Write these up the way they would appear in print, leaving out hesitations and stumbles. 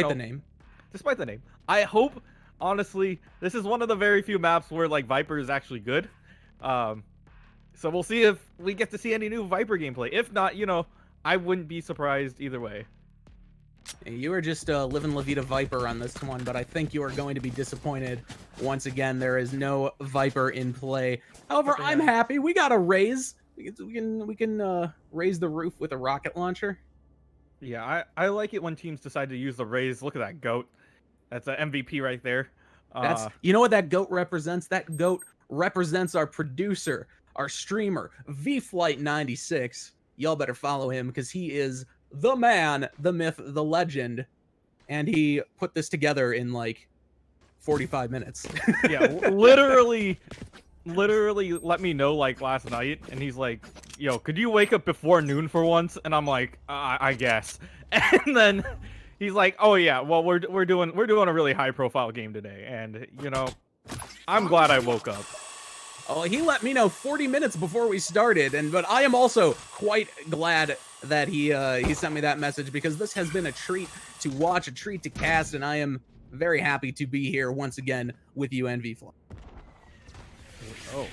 Despite the name. Despite the name. I hope, honestly, this is one of the very few maps where, like, Viper is actually good. So we'll see if we get to see any new Viper gameplay. If not, you know, I wouldn't be surprised either way. You are just living La Vida Viper on this one, but I think you are going to be disappointed. Once again, there is no Viper in play. However, I'm happy. We got a raise. We can raise the roof with a rocket launcher. Yeah, I like it when teams decide to use the raise. Look at that goat. That's an MVP right there. That's you know what that goat represents? That goat represents our producer, our streamer, VFlight96. Y'all better follow him because he is the man, the myth, the legend, and he put this together in like 45 minutes. Yeah, literally let me know like last night, and he's like, yo, could you wake up before noon for once? And I'm like, I guess. And then he's like, oh yeah, well we're doing a really high profile game today, and you know, I'm glad I woke up. Oh, he let me know 40 minutes before we started, but I am also quite glad that he sent me that message, because this has been a treat to watch, a treat to cast, and I am very happy to be here once again with you, NVFly. Oh,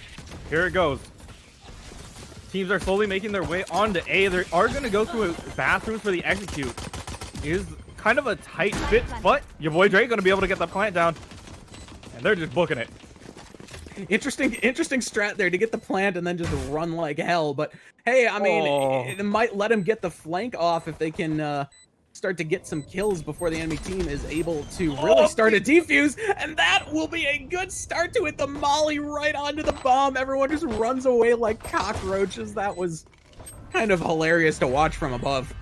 here it goes. Teams are slowly making their way onto A. They are going to go through bathrooms for the execute. It is kind of a tight fit, but YaBoiDre going to be able to get the plant down, and they're just booking it. Interesting strat there to get the plant and then just run like hell. But hey, I mean, it might let him get the flank off if they can start to get some kills before the enemy team is able to really start a defuse, and that will be a good start to it. The molly right onto the bomb. Everyone just runs away like cockroaches. That was kind of hilarious to watch from above.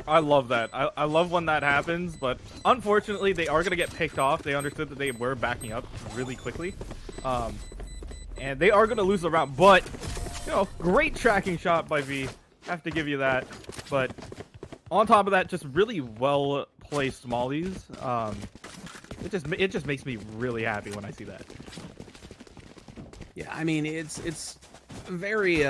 I love that. I love when that happens, but unfortunately they are going to get picked off. They understood that they were backing up really quickly. And they are going to lose the round, but, you know, great tracking shot by V. Have to give you that. But on top of that, just really well-placed mollies. It just makes me really happy when I see that. Yeah, I mean, it's very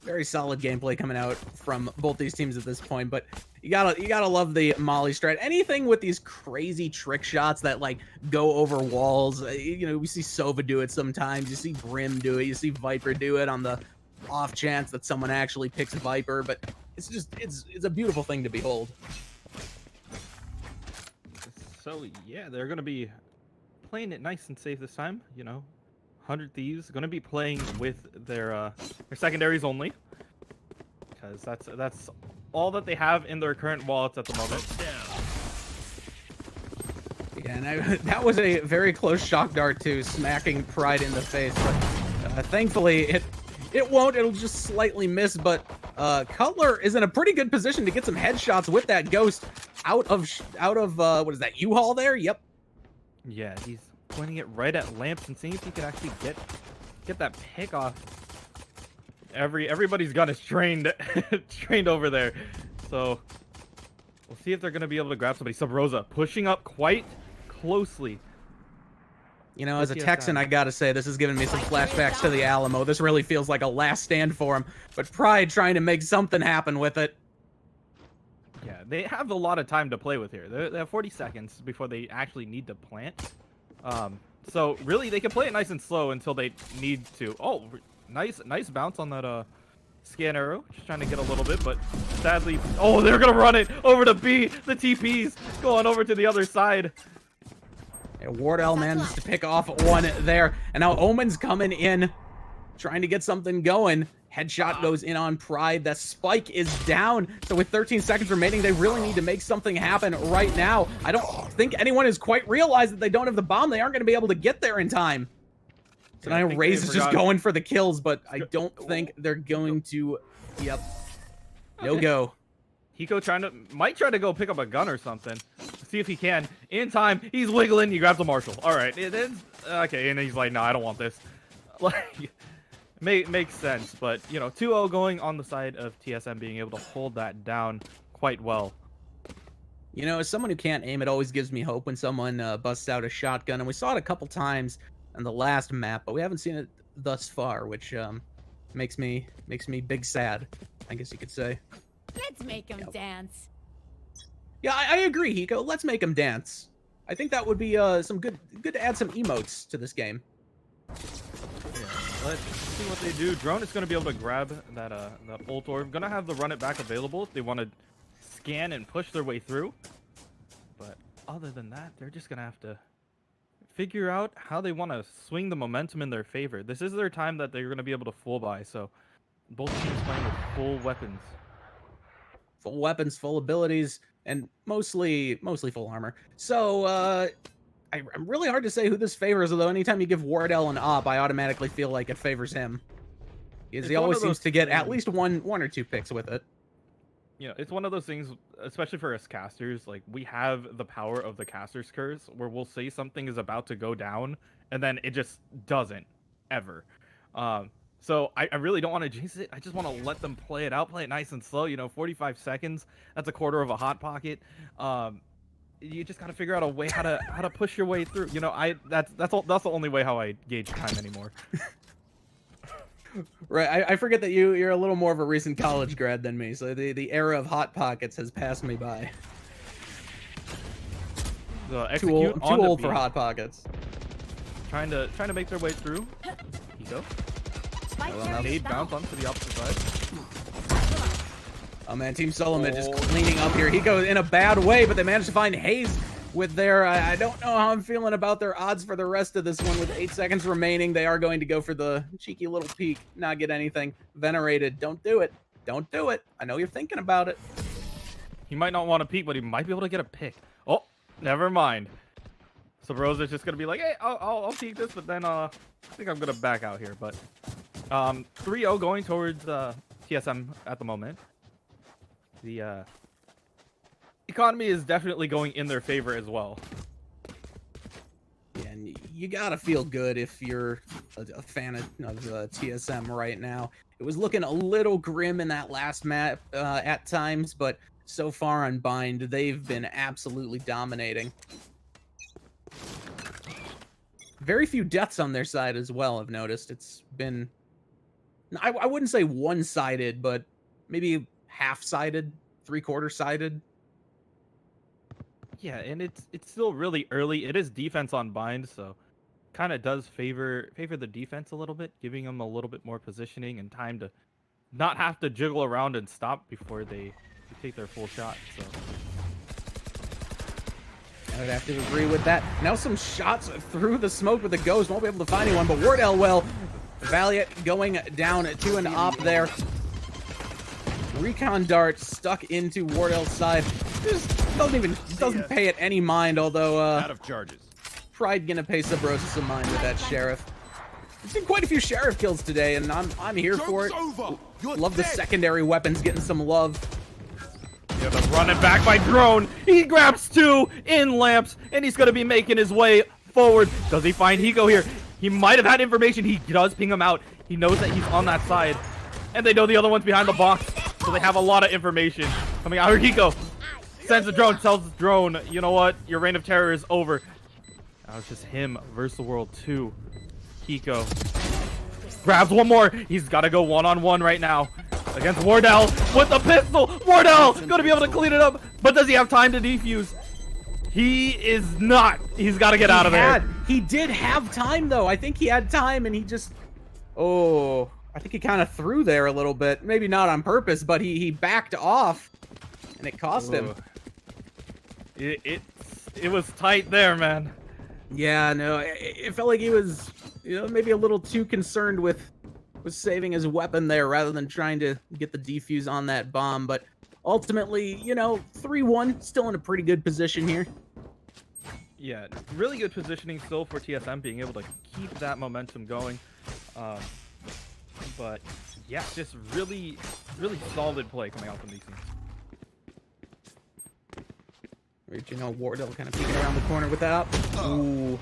very solid gameplay coming out from both these teams at this point, but you gotta love the molly strat. Anything with these crazy trick shots that like go over walls. You know, we see Sova do it sometimes. You see Brim do it. You see Viper do it on the off chance that someone actually picks Viper. But it's just it's a beautiful thing to behold. So yeah, they're gonna be playing it nice and safe this time. You know, 100 Thieves gonna be playing with their secondaries only, because that's all that they have in their current wallets at the moment. Yeah, and that was a very close shock dart too, smacking Pride in the face. But thankfully, it won't. It'll just slightly miss. But Cutler is in a pretty good position to get some headshots with that ghost out of what is that, U-Haul there? Yep. Yeah, he's pointing it right at Lamps and seeing if he can actually get that pick off. Everybody's gun is trained over there, so we'll see if they're gonna be able to grab somebody. Subroza pushing up quite closely. You know, as a Texan, I gotta say, this is giving me some flashbacks to the Alamo. This really feels like a last stand for him, but Pride trying to make something happen with it. Yeah, they have a lot of time to play with here. They have 40 seconds before they actually need to plant. So really, they can play it nice and slow until they need to. Oh, nice bounce on that scan arrow. Just trying to get a little bit, but sadly, oh, they're gonna run it over to B. The TP's going over to the other side. And Wardell manages to pick off one there, and now Omen's coming in, trying to get something going. Headshot goes in on Pride. The spike is down. So with 13 seconds remaining, they really need to make something happen right now. I don't think anyone has quite realized that they don't have the bomb. They aren't going to be able to get there in time. So now Raze is just going for the kills, but I don't think they're going to. Yep. No go. Hiko might try to go pick up a gun or something. See if he can. In time, he's wiggling. He grabs the Marshall. All right. It is okay, and he's like, no, I don't want this. Like, makes sense, but you know, 2-0 going on the side of TSM being able to hold that down quite well. You know, as someone who can't aim, it always gives me hope when someone busts out a shotgun, and we saw it a couple times in the last map, but we haven't seen it thus far, which makes me big sad, I guess you could say. Let's make them dance. Yeah, I agree, Hiko. Let's make him dance. I think that would be some good to add some emotes to this game. Yeah, let's see what they do. Drone is going to be able to grab that ult orb. Going to have the run it back available if they want to scan and push their way through. But other than that, they're just going to have to figure out how they want to swing the momentum in their favor. This is their time that they're going to be able to full buy. So both teams playing with full weapons. Full weapons, full abilities, and mostly full armor. So I'm really hard to say who this favors, although anytime you give Wardell an op, I automatically feel like it favors him. Because he always seems to get at least one or two picks with it. You know, it's one of those things, especially for us casters, like, we have the power of the caster's curse, where we'll say something is about to go down, and then it just doesn't, ever. So I really don't want to jinx it. I just want to let them play it out, play it nice and slow. You know, 45 seconds, that's a quarter of a hot pocket. You just got to figure out a way how to push your way through. You know, that's the only way how I gauge time anymore. Right, I forget that you're a little more of a recent college grad than me, so the era of hot pockets has passed me by. So too old for hot pockets. Trying to make their way through. Hiko. Nade bounce onto the opposite side. Oh man, Team Solomon just cleaning up here. He goes in a bad way, but they managed to find hazed with their, I don't know how I'm feeling about their odds for the rest of this one. With 8 seconds remaining, they are going to go for the cheeky little peek, not get anything. Venerated, don't do it. Don't do it. I know you're thinking about it. He might not want to peek, but he might be able to get a pick. Oh, never mind. Subroza's just going to be like, hey, I'll peek this, but then I think I'm going to back out here. But 3-0 going towards TSM at the moment. The economy is definitely going in their favor as well. Yeah, and you gotta feel good if you're a fan of TSM right now. It was looking a little grim in that last map at times, but so far on Bind, they've been absolutely dominating. Very few deaths on their side as well, I've noticed. It's been, I wouldn't say one-sided, but maybe half-sided, three-quarter-sided. Yeah, and it's still really early. It is defense on Bind, so kind of does favor the defense a little bit, giving them a little bit more positioning and time to not have to jiggle around and stop before they take their full shot. So I would have to agree with that. Now some shots through the smoke with the Ghost. Won't be able to find anyone, but Wardell will. Valliate going down to an op there. Recon dart stuck into Wardell's side. Just doesn't pay it any mind, although out of charges. Pride gonna pay Subroza some mind with that sheriff. We've seen quite a few sheriff kills today, and I'm here for it. Love the secondary weapons getting some love. Yeah, the run it back by Drone. He grabs 2 in lamps, and he's gonna be making his way forward. Does he find Hiko here? He might have had information. He does ping him out. He knows that he's on that side, and they know the other one's behind the box, so they have a lot of information coming out. Here Hiko sends the drone, tells the drone, you know what? Your reign of terror is over. Now it's just him versus the world 2. Hiko grabs one more. He's got to go one-on-one right now against Wardell with the pistol. Wardell gonna be able to clean it up, but does he have time to defuse? He is not. He's got to get out of there. He did have time, though. I think he had time, and he just... Oh, I think he kind of threw there a little bit. Maybe not on purpose, but he backed off, and it cost him. It was tight there, man. Yeah, no, it felt like he was, maybe a little too concerned with saving his weapon there rather than trying to get the defuse on that bomb. But ultimately, 3-1, still in a pretty good position here. Yeah, really good positioning still for TSM, being able to keep that momentum going. But yeah, just really solid play coming out from these teams. Wardell kind of peeking around the corner with that up. Ooh.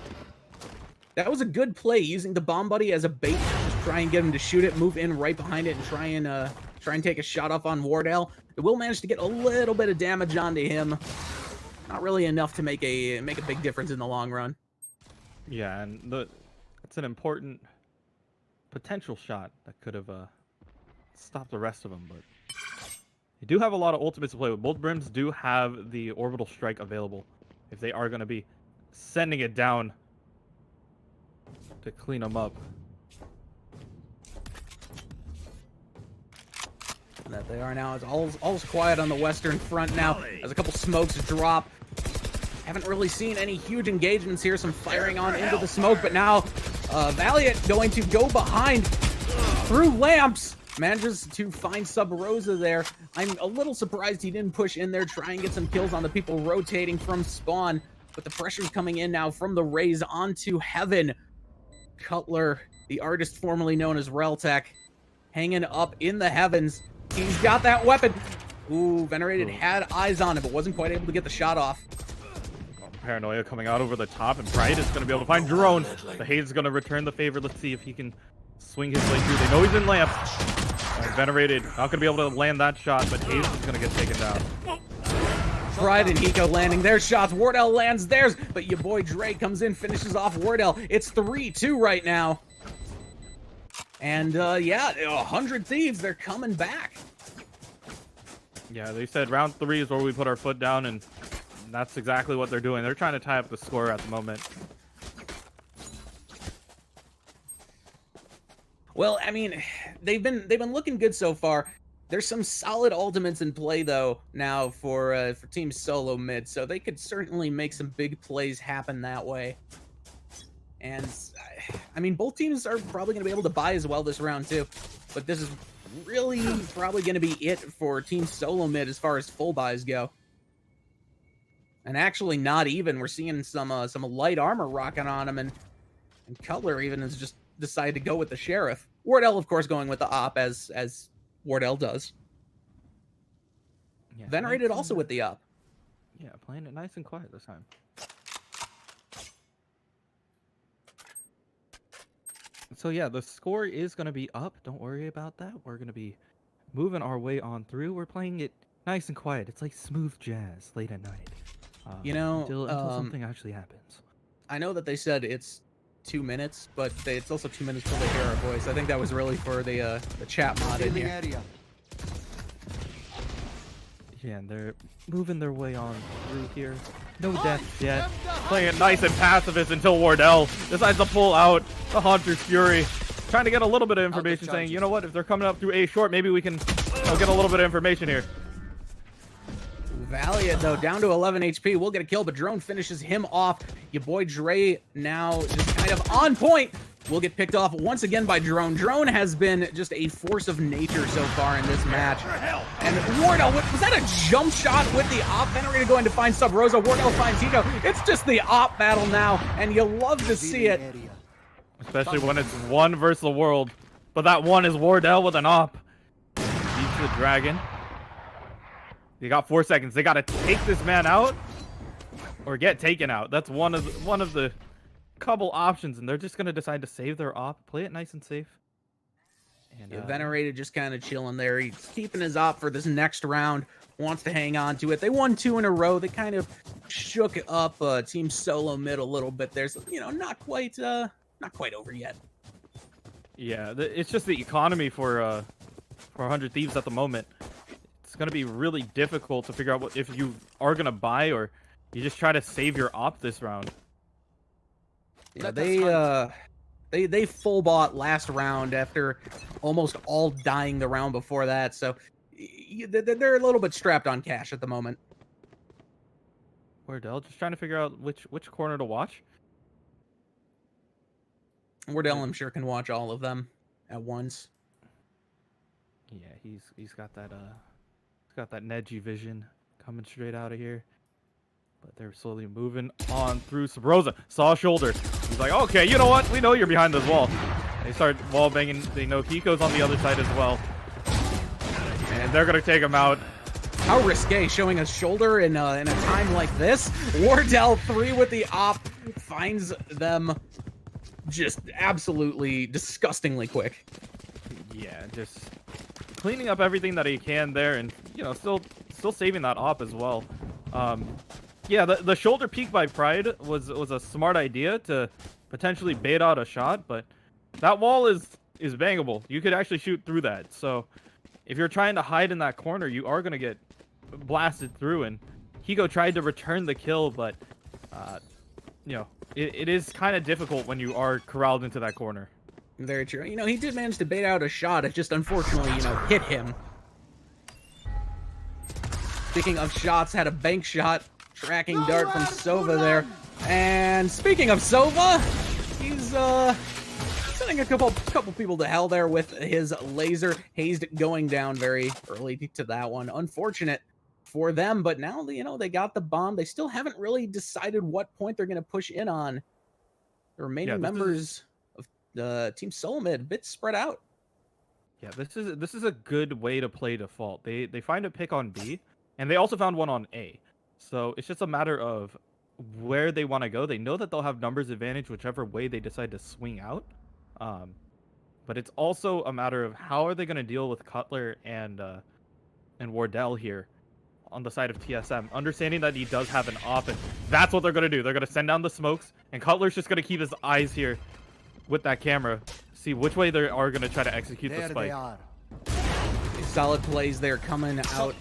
That was a good play, using the bomb buddy as a bait. Just try and get him to shoot it, move in right behind it, and try and take a shot off on Wardell. It will manage to get a little bit of damage onto him. Not really enough to make a big difference in the long run. Yeah, and it's an important potential shot that could have stopped the rest of them, but They do have a lot of ultimates to play with. Both Brims do have the orbital strike available if they are going to be sending it down to clean them up. That they are now. It's all's quiet on the western front now as a couple smokes drop. Haven't really seen any huge engagements here. Some firing on into the smoke, but now Valliate going to go behind through lamps. Manages to find Subroza there. I'm a little surprised he didn't push in there, try and get some kills on the people rotating from spawn. But the pressure's coming in now from the Raze onto Heaven. Cutler, the artist formerly known as reltuC, hanging up in the heavens. He's got that weapon. Ooh, Venerated had eyes on it, but wasn't quite able to get the shot off. Paranoia coming out over the top, and Pride is going to be able to find Drone. The Haze is going to return the favor. Let's see if he can swing his way through. They know he's in lamp. Venerated not going to be able to land that shot, but Haze is going to get taken down. Pride and Hiko landing their shots. Wardell lands theirs, but YaBoiDre comes in, finishes off Wardell. It's 3-2 right now. And yeah, 100 Thieves, they're coming back. Yeah, they said round 3 is where we put our foot down, and that's exactly what they're doing. They're trying to tie up the score at the moment. Well, I mean, they've been looking good so far. There's some solid ultimates in play though now for Team Solo Mid, so they could certainly make some big plays happen that way. And I mean, both teams are probably going to be able to buy as well this round too, but this is really probably going to be it for Team Solo Mid as far as full buys go. And actually, not even. We're seeing some light armor rocking on him, and Cutler even has just decided to go with the Sheriff. Wardell, of course, going with the Op as Wardell does. Yeah, Venerated also with the Op. Yeah, playing it nice and quiet this time. So yeah, the score is going to be up. Don't worry about that. We're going to be moving our way on through. We're playing it nice and quiet. It's like smooth jazz late at night. You know, until something actually happens. I know that they said it's 2 minutes, but it's also 2 minutes till they hear our voice. I think that was really for the chat mod in here. Yeah, and they're moving their way on through here. No deaths yet. Playing it nice and pacifist until Wardell decides to pull out the Haunter's Fury. Trying to get a little bit of information saying, you know what, if they're coming up through A short, maybe we can get a little bit of information here. Valliate, though, down to 11 HP. We'll get a kill, but Drone finishes him off. YaBoiDre now just kind of on point. Will get picked off once again by Drone. Drone has been just a force of nature so far in this match. And Wardell, was that a jump shot with the Op? Venerated going to find Subroza. Wardell finds Hiko. It's just the Op battle now, and you love to see it. Especially when it's one versus the world. But that one is Wardell with an Op. Beats the Dragon. They got 4 seconds. They got to take this man out or get taken out. That's one of the couple options, and they're just gonna decide to save their Op, play it nice and safe. And yeah, Venerated just kind of chilling there. He's keeping his Op for this next round. Wants to hang on to it. They won 2 in a row. They kind of shook up Team Solo Mid a little bit. There's not quite over yet. Yeah, it's just the economy for 100 Thieves at the moment. It's going to be really difficult to figure out if you are going to buy or you just try to save your Op this round. Yeah, they full bought last round after almost all dying the round before that, so they're a little bit strapped on cash at the moment. Wardell just trying to figure out which corner to watch. Wardell, I'm sure, can watch all of them at once. Yeah, he's got that Neji vision coming straight out of here. But they're slowly moving on through. Subroza saw a shoulder. He's like, okay, you know what? We know you're behind this wall. They start wall banging. They know Hiko's on the other side as well. And they're going to take him out. How risque showing a shoulder in a time like this. Wardell 3 with the Op finds them just absolutely disgustingly quick. Yeah, just cleaning up everything that he can there, and still saving that Op as well. Yeah, the shoulder peek by Pride was a smart idea to potentially bait out a shot, but that wall is bangable. You could actually shoot through that. So if you're trying to hide in that corner, you are gonna get blasted through. And Hiko tried to return the kill, but you know, it is kind of difficult when you are corralled into that corner. Very true. You know, he did manage to bait out a shot. It just unfortunately, you know, hit him. Speaking of shots, had a bank shot, tracking dart from Sova there. And speaking of Sova, he's sending a couple people to hell there with his laser. Hazed going down very early to that one. Unfortunate for them, but now, you know, they got the bomb. They still haven't really decided what point they're going to push in on. The remaining members of the Team Solomid, a bit spread out. Yeah, this is a good way to play default. They find a pick on B, and they also found one on A. So it's just a matter of where they want to go. They know that they'll have numbers advantage whichever way they decide to swing out. But it's also a matter of how are they going to deal with Cutler and Wardell here on the side of TSM, understanding that he does have an op, and that's what they're going to do. They're going to send down the smokes, and Cutler's just going to keep his eyes here with that camera, see which way they are going to try to execute the spike. Solid plays there coming out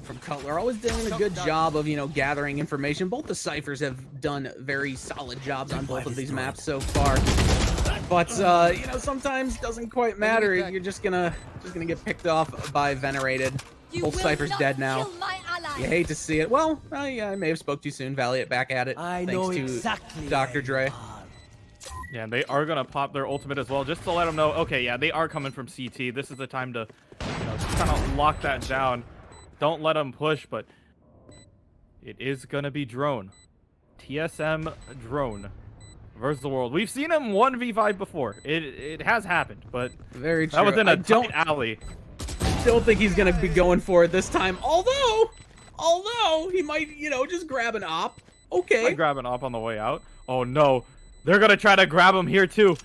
from Cutler. Always doing a good job of, you know, gathering information. Both the Cyphers have done very solid jobs on both of these maps so far. But, you know, sometimes doesn't quite matter. You're just gonna get picked off by Venerated. Both Cyphers dead now. You hate to see it. Well, yeah, I may have spoke too soon. Valliate back at it. Thanks to Dr. Dre. Yeah, and they are going to pop their ultimate as well, just to let them know, okay, yeah, they are coming from CT. This is the time to, you know, kind of lock that down. Don't let them push, but it is going to be Drone. TSM Drone versus the world. We've seen him 1v5 before. It has happened, but very true. That was in a tight alley. Don't think he's going to be going for it this time, although he might, you know, just grab an op. Okay. Might grab an op on the way out. Oh, no. They're going to try to grab him here, too.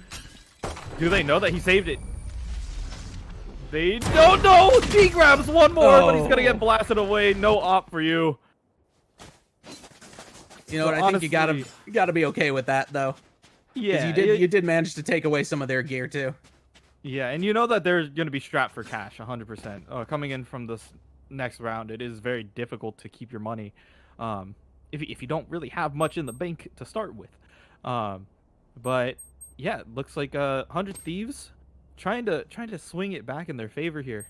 Do they know that he saved it? They don't know. He grabs one more, but he's going to get blasted away. No op for you. You know what? I think you gotta be okay with that, though. Yeah. You did manage to take away some of their gear, too. Yeah, and you know that they're going to be strapped for cash, 100%. Coming in from this next round, it is very difficult to keep your money if you don't really have much in the bank to start with. But yeah, it looks like 100 Thieves trying to swing it back in their favor here.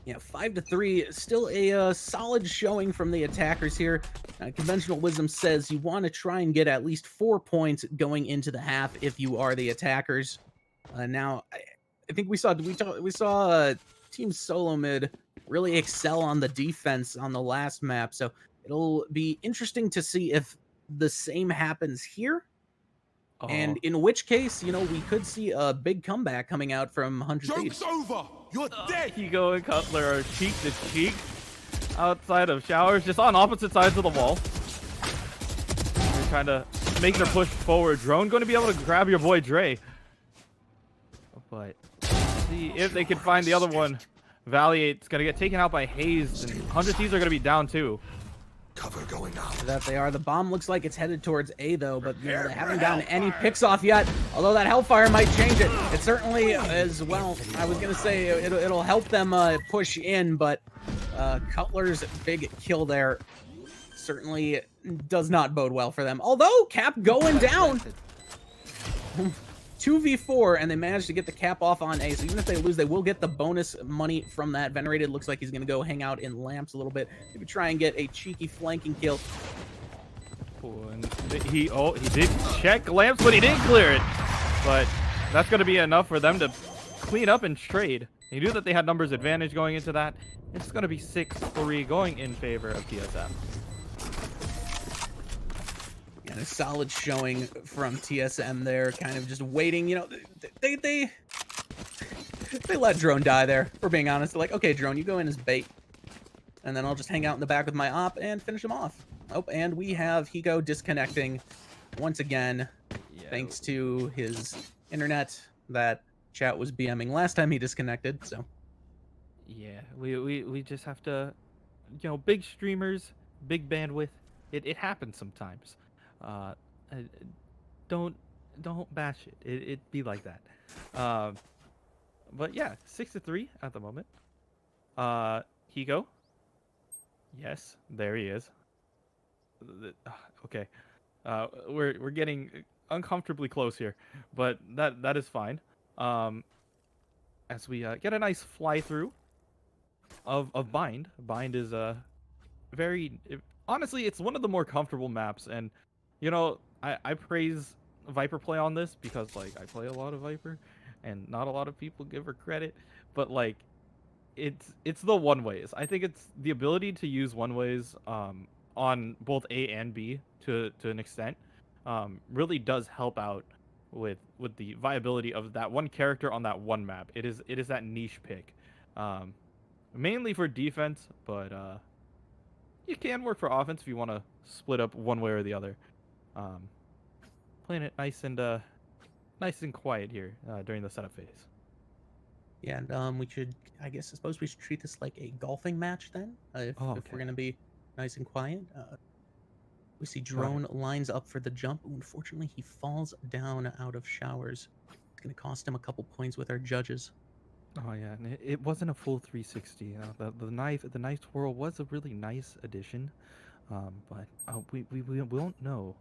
Yeah, 5-3, still a solid showing from the attackers here. Conventional wisdom says you want to try and get at least 4 points going into the half if you are the attackers. Now, I think we saw Team Solomid really excel on the defense on the last map, so it'll be interesting to see if the same happens here. And in which case, you know, we could see a big comeback coming out from 100 Thieves. Joke's over! You're dead! Hiko and Cutler are cheek to cheek outside of showers, just on opposite sides of the wall. They're trying to make their push forward. Drone going to be able to grab your boy Dre. But see if they can find the other one. Valliate's going to get taken out by hazed, and 100 Thieves are going to be down too. Cover going out. That they are. The bomb looks like it's headed towards A, though, but you know, they haven't gotten any picks off yet, although that Hellfire might change it. It certainly is, well, I was going to say it'll help them push in, but Cutler's big kill there certainly does not bode well for them. Although, Cap going down. 2v4, and they managed to get the cap off on A, so even if they lose, they will get the bonus money from that. Venerated looks like he's going to go hang out in lamps a little bit, maybe try and get a cheeky flanking kill. Oh, and he did check lamps, but he didn't clear it. But that's going to be enough for them to clean up and trade. He knew that they had numbers advantage going into that. It's going to be 6-3 going in favor of TSM. And a solid showing from TSM there, kind of just waiting. You know, they let Drone die there, for being honest. They're like, okay, Drone, you go in as bait, and then I'll just hang out in the back with my op and finish him off. Oh, and we have Hiko disconnecting once again, thanks to his internet that chat was BMing last time he disconnected. So yeah, we just have to, you know, big streamers, big bandwidth. It happens sometimes. Don't bash it. It be like that. But yeah, 6-3 at the moment. Hiko. Yes, there he is. Okay. We're getting uncomfortably close here, but that is fine. As we get a nice fly through of Bind. Bind is honestly, it's one of the more comfortable maps, and you know, I praise Viper play on this because like I play a lot of Viper, and not a lot of people give her credit, but like it's the one ways. I think it's the ability to use one ways on both A and B to an extent really does help out with the viability of that one character on that one map. It is that niche pick. Mainly for defense, but you can work for offense if you want to split up one way or the other. Playing it nice and quiet here during the setup phase. Yeah, and we should, I suppose we should treat this like a golfing match then, if we're gonna be nice and quiet. We see Drone lines up for the jump. Unfortunately, he falls down out of showers. It's gonna cost him a couple points with our judges. Oh yeah, and it wasn't a full 360. The knife twirl was a really nice addition, but we won't know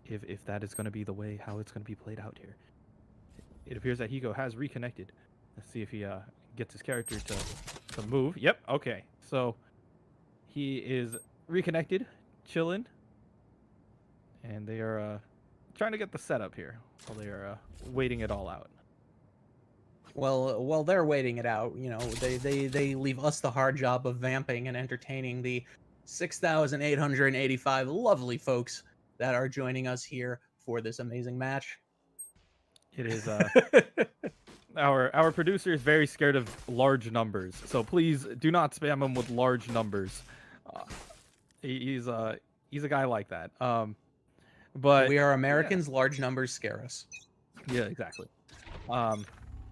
if that is going to be the way how it's going to be played out here. It appears that Hiko has reconnected. Let's see if he gets his character to move. Yep. Okay. So he is reconnected, chilling, and they are trying to get the setup here while they are waiting it all out. Well, while they're waiting it out, you know, they leave us the hard job of vamping and entertaining the 6,885 lovely folks that are joining us here for this amazing match. It is our producer is very scared of large numbers, so please do not spam him with large numbers. He's a guy like that. But we are Americans. Yeah. Large numbers scare us. Yeah, exactly.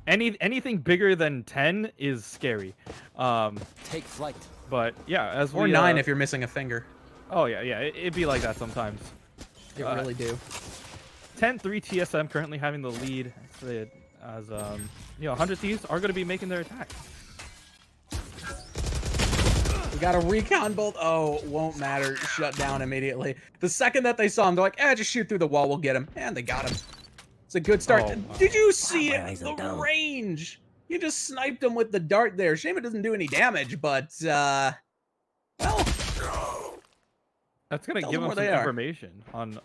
Anything bigger than 10 is scary. Take flight. But yeah, as or 9 if you're missing a finger. Oh yeah, it'd be like that sometimes. It really do. 10-3 TSM currently having the lead as you know, 100 Thieves are going to be making their attack. We got a recon bolt. Oh, won't matter. Shut down immediately. The second that they saw him, they're like, just shoot through the wall. We'll get him. And they got him. It's a good start. Did you see it? The range. You just sniped him with the dart there. Shame it doesn't do any damage, but, well. That's going to give him some information on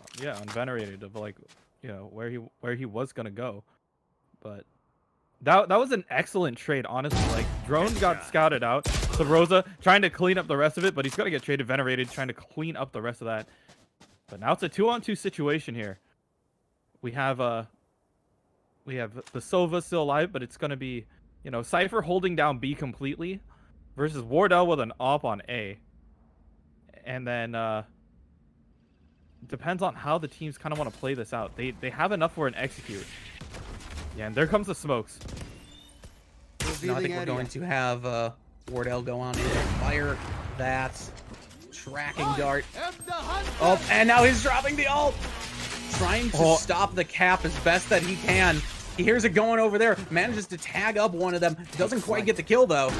Venerated of like, you know, where he was going to go. But that was an excellent trade, honestly. Like, Drone got scouted out. Subroza trying to clean up the rest of it, but he's going to get traded. Venerated trying to clean up the rest of that. But now it's a 2-on-2 situation here. We have the Sova still alive, but it's going to be, you know, Cypher holding down B completely versus Wardell with an op on A. And then depends on how the teams kind of want to play this out. They have enough for an execute. Yeah, and there comes the smokes. No, I think we're going to have Wardell go on in and fire that tracking dart. Oh, and now he's dropping the ult. Trying to stop the cap as best that he can. He hears it going over there. Manages to tag up one of them. Doesn't quite get the kill, though.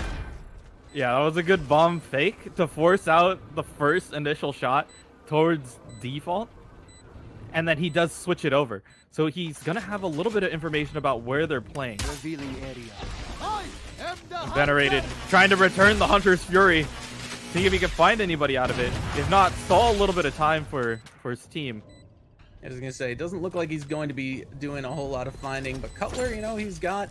Yeah, that was a good bomb fake to force out the first initial shot towards default. And then he does switch it over. So he's going to have a little bit of information about where they're playing. Venerated trying to return the Hunter's Fury. See if he can find anybody out of it. If not, stall a little bit of time for his team. I was gonna say, it doesn't look like he's going to be doing a whole lot of finding, but Cutler, you know, he's got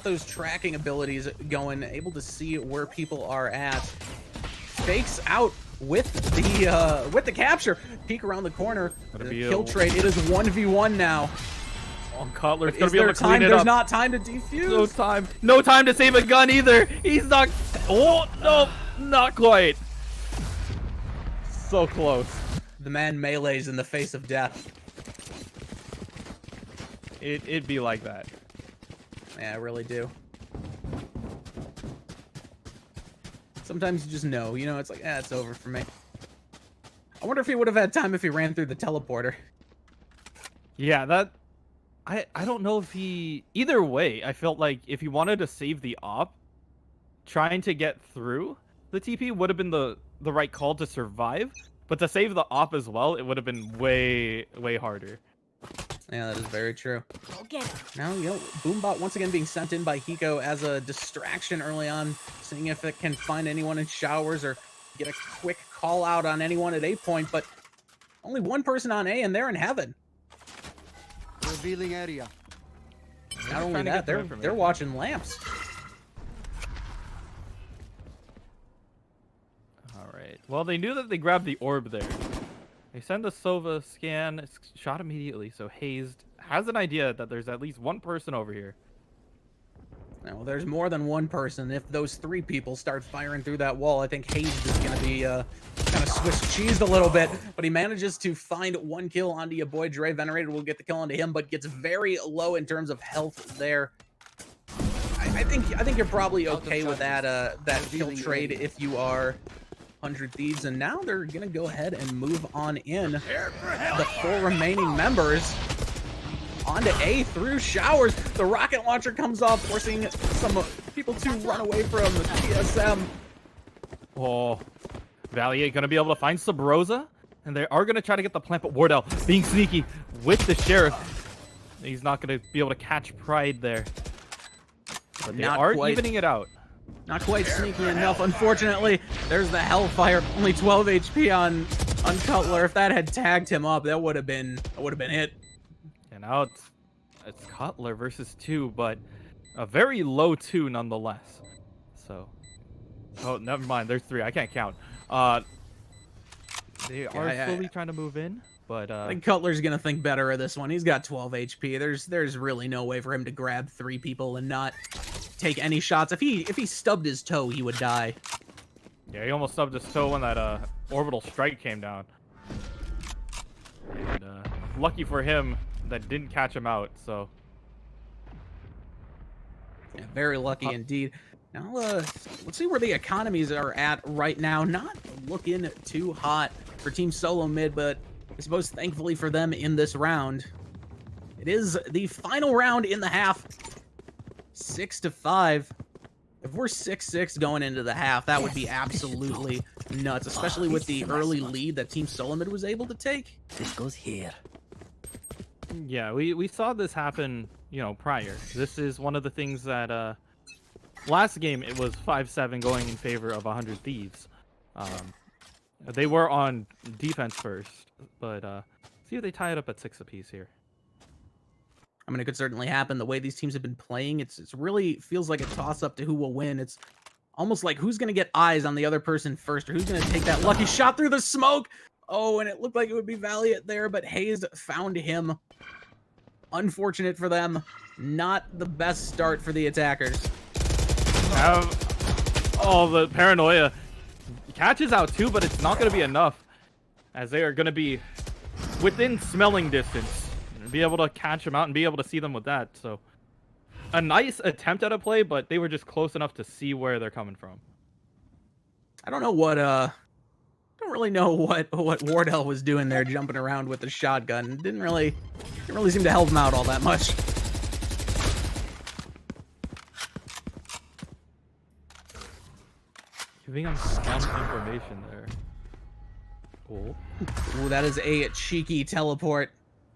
those tracking abilities going, able to see where people are at. Fakes out with the capture. Peek around the corner. Kill trade. It is 1v1 now. Oh, Cutler, it's gonna be able to clean it up. There's not time to defuse. No time to save a gun either. He's not. Oh no, not quite. So close. The man melees in the face of death. It'd be like that. Yeah, I really do. Sometimes you just know, you know, it's like, it's over for me. I wonder if he would have had time if he ran through the teleporter. Yeah, I don't know if he... Either way, I felt like if he wanted to save the op, trying to get through the TP would have been the right call to survive. But to save the op as well, it would have been way harder. Yeah, that is very true. Go get him. Now, Boombot once again being sent in by Hiko as a distraction early on, seeing if it can find anyone in showers or get a quick call out on anyone at A point, but only one person on A and they're in heaven. Revealing area. Not only that, they're watching lamps. Alright. Well, they knew that they grabbed the orb there. They send the Sova scan, it's shot immediately, so Hazed has an idea that there's at least one person over here. Now, there's more than one person. If those 3 people start firing through that wall, I think Hazed is going to be kind of Swiss cheesed a little bit. But he manages to find 1 kill onto YaBoiDre. Venerated will get the kill onto him, but gets very low in terms of health there. I think you're probably okay with that kill trade if you are 100 Thieves. And now they're going to go ahead and move on in. The 4 remaining members onto A through showers. The rocket launcher comes off, forcing some people to run away from the TSM. Oh, Valliate gonna be able to find Subroza, and they are gonna try to get the plant, but Wardell being sneaky with the sheriff. He's not gonna be able to catch Pride there. But they are evening it out. Not quite sneaky enough, unfortunately. There's the Hellfire, only 12 HP on Cutler. If that had tagged him up, that would have been it. And now it's Cutler versus 2, but a very low 2 nonetheless. So, oh, never mind. There's 3. I can't count. They are slowly trying to move in, but I think Cutler's gonna think better of this one. He's got 12 HP. There's really no way for him to grab 3 people and not take any shots. If he stubbed his toe, he would die. Yeah, he almost stubbed his toe when that orbital strike came down. And lucky for him, that didn't catch him out, so. Yeah, very lucky indeed. Now, let's see where the economies are at right now. Not looking too hot for Team Solo Mid, but I suppose thankfully for them in this round, it is the final round in the half. 6-5. If we're 6-6 going into the half, that would be absolutely nuts, especially with the early lead that Team Solo Mid was able to take. This goes here. Yeah, we saw this happen, prior. This is one of the things that last game it was 5-7 going in favor of 100 Thieves. They were on defense first, but see if they tie it up at 6 apiece here. I mean, it could certainly happen. The way these teams have been playing, it's really feels like a toss-up to who will win. It's almost like who's going to get eyes on the other person first, or who's going to take that lucky shot through the smoke. Oh, and it looked like it would be Valliate there, but Hazed found him. Unfortunate for them. Not the best start for the attackers. The paranoia catches out too, but it's not going to be enough, as they are going to be within smelling distance and be able to catch them out and be able to see them with that. So a nice attempt at a play, but they were just close enough to see where they're coming from. I don't know what don't really know what Wardell was doing there, jumping around with the shotgun. Didn't really seem to help him out all that much. Giving him some information there. Cool. Ooh, that is a cheeky teleport.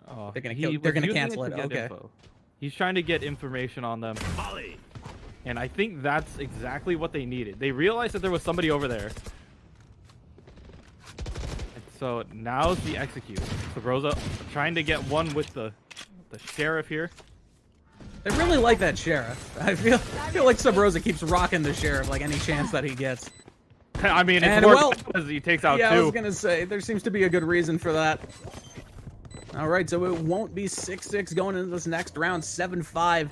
Oh, they're gonna cancel it. Okay. Info. He's trying to get information on them. And I think that's exactly what they needed. They realized that there was somebody over there. So now's the execute. Subroza trying to get one with the sheriff here. They really like that sheriff. I feel like Subroza keeps rocking the sheriff like any chance that he gets. I mean, it's worth because he takes out 2. I was gonna say there seems to be a good reason for that. All right, so it won't be 6-6 going into this next round. 7-5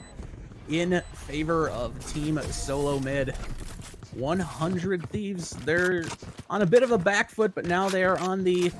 in favor of Team Solo Mid. 100 Thieves. They're on a bit of a back foot, but now they are on the